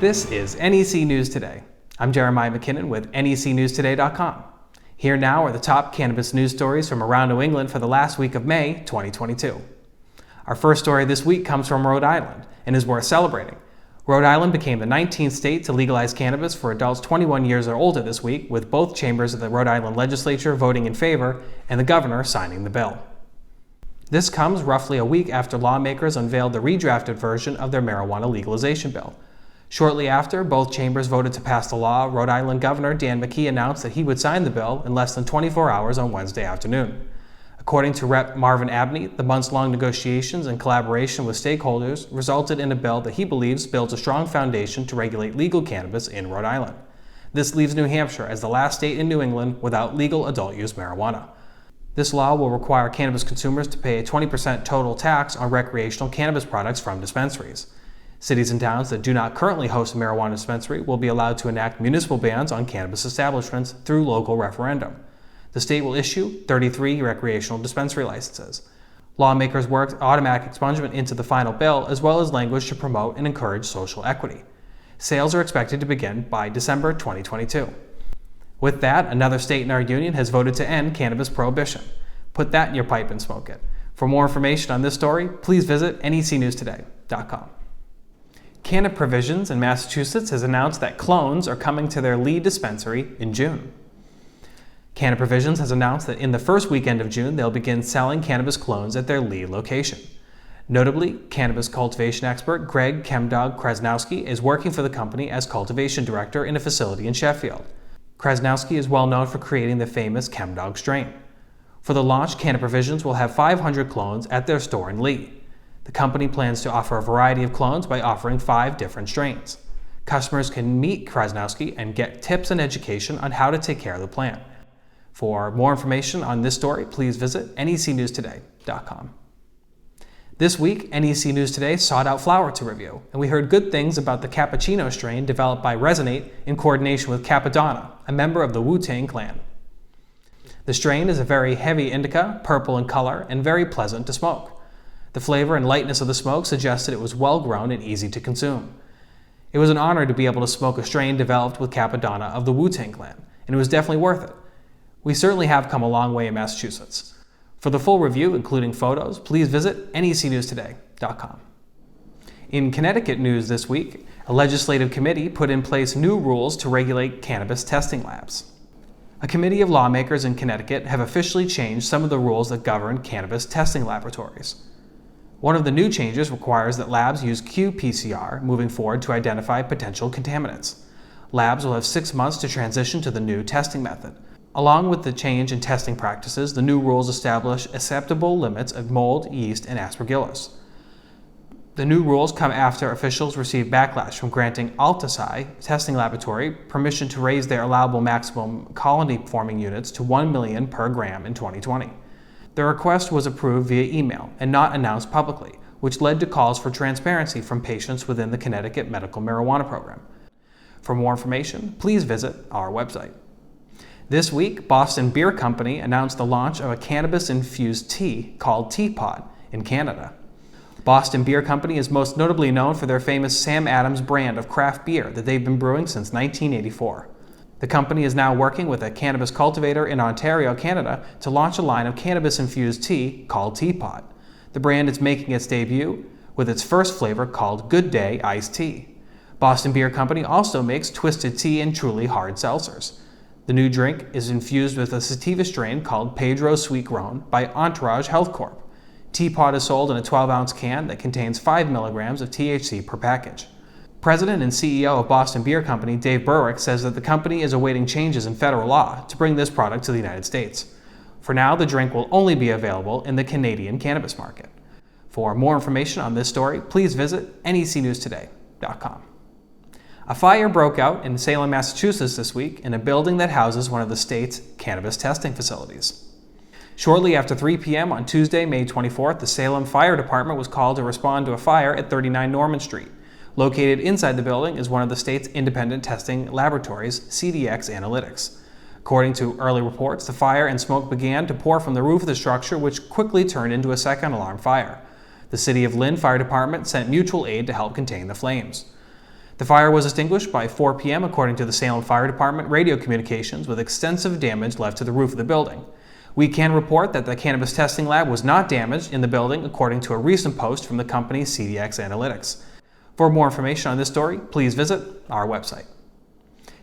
This is NEC News Today. I'm Jeremiah McKinnon with necnewstoday.com. Here now are the top cannabis news stories from around New England for the last week of May 2022. Our first story this week comes from Rhode Island and is worth celebrating. Rhode Island became the 19th state to legalize cannabis for adults 21 years or older this week, with both chambers of the Rhode Island legislature voting in favor and the governor signing the bill. This comes roughly a week after lawmakers unveiled the redrafted version of their marijuana legalization bill. Shortly after both chambers voted to pass the law, Rhode Island Governor Dan McKee announced that he would sign the bill in less than 24 hours on Wednesday afternoon. According to Rep. Marvin Abney, the months-long negotiations and collaboration with stakeholders resulted in a bill that he believes builds a strong foundation to regulate legal cannabis in Rhode Island. This leaves New Hampshire as the last state in New England without legal adult-use marijuana. This law will require cannabis consumers to pay a 20% total tax on recreational cannabis products from dispensaries. Cities and towns that do not currently host a marijuana dispensary will be allowed to enact municipal bans on cannabis establishments through local referendum. The state will issue 33 recreational dispensary licenses. Lawmakers worked automatic expungement into the final bill, as well as language to promote and encourage social equity. Sales are expected to begin by December 2022. With that, another state in our union has voted to end cannabis prohibition. Put that in your pipe and smoke it. For more information on this story, please visit necnewstoday.com. Canna Provisions in Massachusetts has announced that clones are coming to their Lee dispensary in June. Canna Provisions has announced that in the first weekend of June, they'll begin selling cannabis clones at their Lee location. Notably, cannabis cultivation expert Greg Chemdog Krasnowski is working for the company as cultivation director in a facility in Sheffield. Krasnowski is well known for creating the famous Chemdog strain. For the launch, Canna Provisions will have 500 clones at their store in Lee. The company plans to offer a variety of clones by offering 5 different strains. Customers can meet Krasnowski and get tips and education on how to take care of the plant. For more information on this story, please visit necnewstoday.com. This week, NEC News Today sought out flower to review, and we heard good things about the Cappachino strain developed by Resinate in coordination with Cappadonna, a member of the Tang clan. The strain is a very heavy indica, purple in color, and very pleasant to smoke. The flavor and lightness of the smoke suggested it was well grown and easy to consume. It was an honor to be able to smoke a strain developed with Cappadonna of the Tang clan, and it was definitely worth it. We certainly have come a long way in Massachusetts. For the full review, including photos, please visit necnewstoday.com. In Connecticut news this week, a legislative committee put in place new rules to regulate cannabis testing labs. A committee of lawmakers in Connecticut have officially changed some of the rules that govern cannabis testing laboratories. One of the new changes requires that labs use qPCR moving forward to identify potential contaminants. Labs will have 6 months to transition to the new testing method. Along with the change in testing practices, the new rules establish acceptable limits of mold, yeast, and aspergillus. The new rules come after officials received backlash from granting Altasai testing laboratory permission to raise their allowable maximum colony-forming units to 1 million per gram in 2020. The request was approved via email and not announced publicly, which led to calls for transparency from patients within the Connecticut medical marijuana program. For more information, please visit our website. This week, Boston Beer Company announced the launch of a cannabis-infused tea called Teapot in Canada. Boston Beer Company is most notably known for their famous Sam Adams brand of craft beer that they've been brewing since 1984. The company is now working with a cannabis cultivator in Ontario, Canada, to launch a line of cannabis-infused tea called Teapot. The brand is making its debut with its first flavor called Good Day Iced Tea. Boston Beer Company also makes twisted tea and truly hard seltzers. The new drink is infused with a sativa strain called Pedro Sweet Grown by Entourage Health Corp. Teapot is sold in a 12-ounce can that contains 5 milligrams of THC per package. President and CEO of Boston Beer Company, Dave Berwick, says that the company is awaiting changes in federal law to bring this product to the United States. For now, the drink will only be available in the Canadian cannabis market. For more information on this story, please visit necnewstoday.com. A fire broke out in Salem, Massachusetts this week in a building that houses one of the state's cannabis testing facilities. Shortly after 3 p.m. on Tuesday, May 24th, the Salem Fire Department was called to respond to a fire at 39 Norman Street. Located inside the building is one of the state's independent testing laboratories, CDX Analytics. According to early reports, the fire and smoke began to pour from the roof of the structure, which quickly turned into a second alarm fire. The City of Lynn Fire Department sent mutual aid to help contain the flames. The fire was extinguished by 4 p.m. according to the Salem Fire Department radio communications, with extensive damage left to the roof of the building. We can report that the cannabis testing lab was not damaged in the building, according to a recent post from the company CDX Analytics. For more information on this story, please visit our website.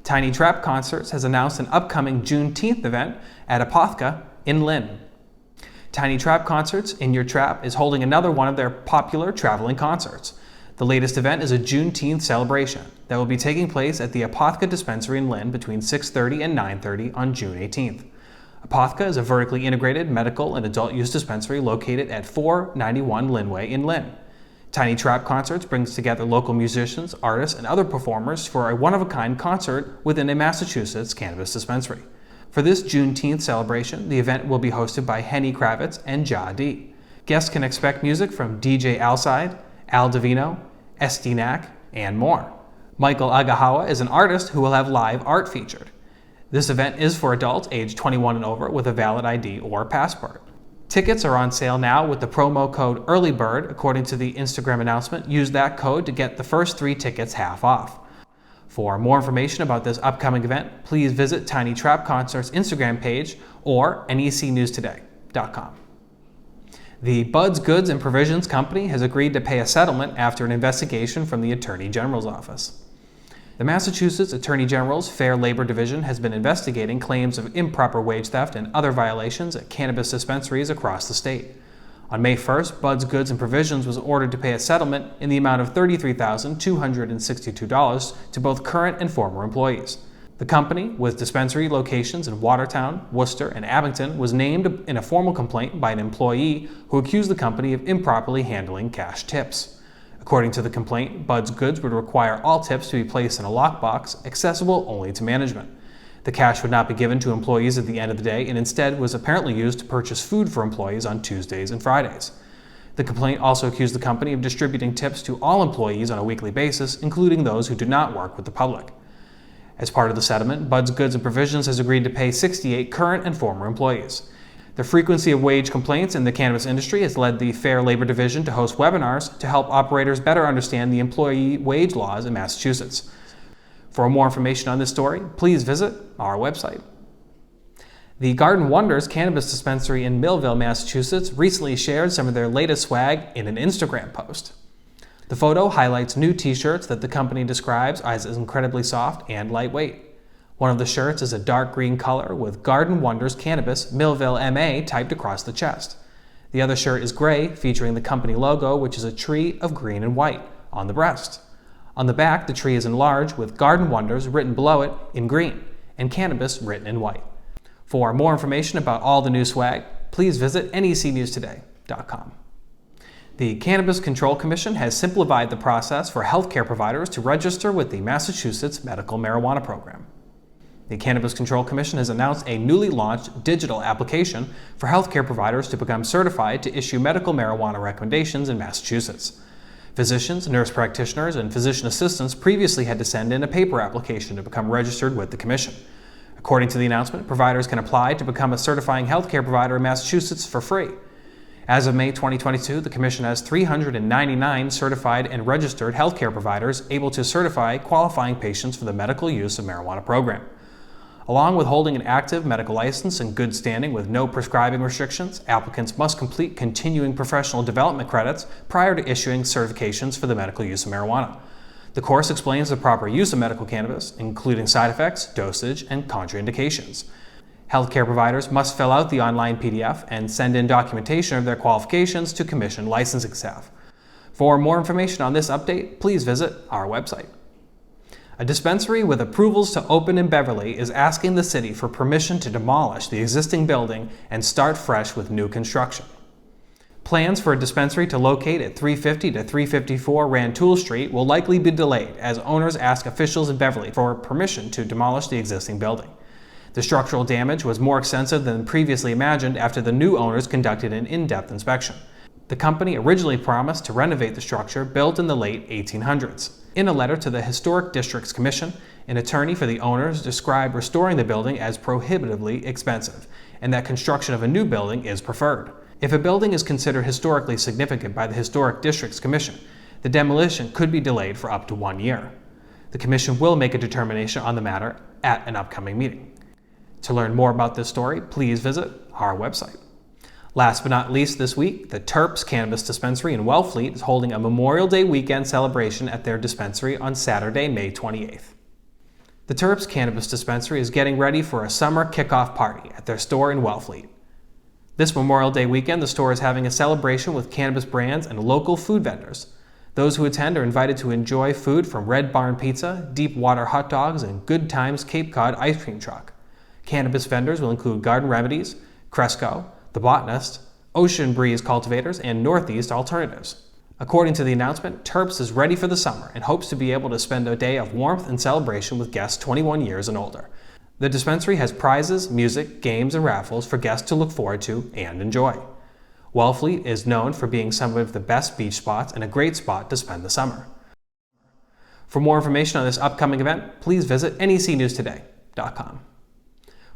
Tiny Trap Concerts has announced an upcoming Juneteenth event at Apothca in Lynn. Tiny Trap Concerts in Your Trap is holding another one of their popular traveling concerts. The latest event is a Juneteenth celebration that will be taking place at the Apothca Dispensary in Lynn between 6:30 and 9:30 on June 18th. Apothca is a vertically integrated medical and adult use dispensary located at 491 Linway in Lynn. Tiny Trap Concerts brings together local musicians, artists, and other performers for a one-of-a-kind concert within a Massachusetts cannabis dispensary. For this Juneteenth celebration, the event will be hosted by Henny Kravitz and Ja D. Guests can expect music from DJ Alside, Al Divino, SD Knack, and more. Michael Agahawa is an artist who will have live art featured. This event is for adults aged 21 and over with a valid ID or passport. Tickets are on sale now with the promo code EARLYBIRD. According to the Instagram announcement, use that code to get the first 3 tickets half off. For more information about this upcoming event, please visit Tiny Trap Concerts Instagram page or necnewstoday.com. The Buds Goods and Provisions Company has agreed to pay a settlement after an investigation from the Attorney General's office. The Massachusetts Attorney General's Fair Labor Division has been investigating claims of improper wage theft and other violations at cannabis dispensaries across the state. On May 1st, Buds Goods and Provisions was ordered to pay a settlement in the amount of $33,262 to both current and former employees. The company, with dispensary locations in Watertown, Worcester, and Abington, was named in a formal complaint by an employee who accused the company of improperly handling cash tips. According to the complaint, Buds Goods would require all tips to be placed in a lockbox, accessible only to management. The cash would not be given to employees at the end of the day and instead was apparently used to purchase food for employees on Tuesdays and Fridays. The complaint also accused the company of distributing tips to all employees on a weekly basis, including those who do not work with the public. As part of the settlement, Buds Goods and Provisions has agreed to pay 68 current and former employees. The frequency of wage complaints in the cannabis industry has led the Fair Labor Division to host webinars to help operators better understand the employee wage laws in Massachusetts. For more information on this story, please visit our website. The Garden Wonders Cannabis Dispensary in Millville, Massachusetts recently shared some of their latest swag in an Instagram post. The photo highlights new t-shirts that the company describes as incredibly soft and lightweight. One of the shirts is a dark green color with Garden Wonders Cannabis Millville MA typed across the chest. The other shirt is gray, featuring the company logo, which is a tree of green and white, on the breast. On the back, the tree is enlarged with Garden Wonders written below it in green and cannabis written in white. For more information about all the new swag, please visit necnewstoday.com. The Cannabis Control Commission has simplified the process for healthcare providers to register with the Massachusetts Medical Marijuana Program. The Cannabis Control Commission has announced a newly launched digital application for healthcare providers to become certified to issue medical marijuana recommendations in Massachusetts. Physicians, nurse practitioners, and physician assistants previously had to send in a paper application to become registered with the Commission. According to the announcement, providers can apply to become a certifying healthcare provider in Massachusetts for free. As of May 2022, the Commission has 399 certified and registered healthcare providers able to certify qualifying patients for the medical use of marijuana program. Along with holding an active medical license in good standing with no prescribing restrictions, applicants must complete continuing professional development credits prior to issuing certifications for the medical use of marijuana. The course explains the proper use of medical cannabis, including side effects, dosage, and contraindications. Healthcare providers must fill out the online PDF and send in documentation of their qualifications to Commission licensing staff. For more information on this update, please visit our website. A dispensary with approvals to open in Beverly is asking the city for permission to demolish the existing building and start fresh with new construction. Plans for a dispensary to locate at 350 to 354 Rantoul Street will likely be delayed as owners ask officials in Beverly for permission to demolish the existing building. The structural damage was more extensive than previously imagined after the new owners conducted an in-depth inspection. The company originally promised to renovate the structure built in the late 1800s. In a letter to the Historic Districts Commission, an attorney for the owners described restoring the building as prohibitively expensive, and that construction of a new building is preferred. If a building is considered historically significant by the Historic Districts Commission, the demolition could be delayed for up to 1 year. The Commission will make a determination on the matter at an upcoming meeting. To learn more about this story, please visit our website. Last but not least this week, the Terps Cannabis Dispensary in Wellfleet is holding a Memorial Day weekend celebration at their dispensary on Saturday, May 28th. The Terps Cannabis Dispensary is getting ready for a summer kickoff party at their store in Wellfleet. This Memorial Day weekend, the store is having a celebration with cannabis brands and local food vendors. Those who attend are invited to enjoy food from Red Barn Pizza, Deep Water Hot Dogs, and Good Times Cape Cod Ice Cream Truck. Cannabis vendors will include Garden Remedies, Cresco, The Botanist, Ocean Breeze Cultivators, and Northeast Alternatives. According to the announcement, Terps is ready for the summer and hopes to be able to spend a day of warmth and celebration with guests 21 years and older. The dispensary has prizes, music, games, and raffles for guests to look forward to and enjoy. Wellfleet is known for being some of the best beach spots and a great spot to spend the summer. For more information on this upcoming event, please visit necnewstoday.com.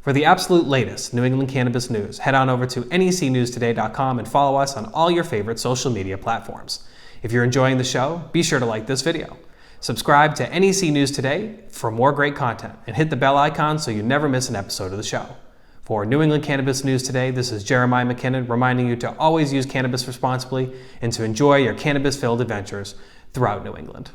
For the absolute latest New England cannabis news, head on over to necnewstoday.com and follow us on all your favorite social media platforms. If you're enjoying the show, be sure to like this video. Subscribe to NEC News Today for more great content and hit the bell icon so you never miss an episode of the show. For New England Cannabis News Today, this is Jeremiah McKinnon reminding you to always use cannabis responsibly and to enjoy your cannabis-filled adventures throughout New England.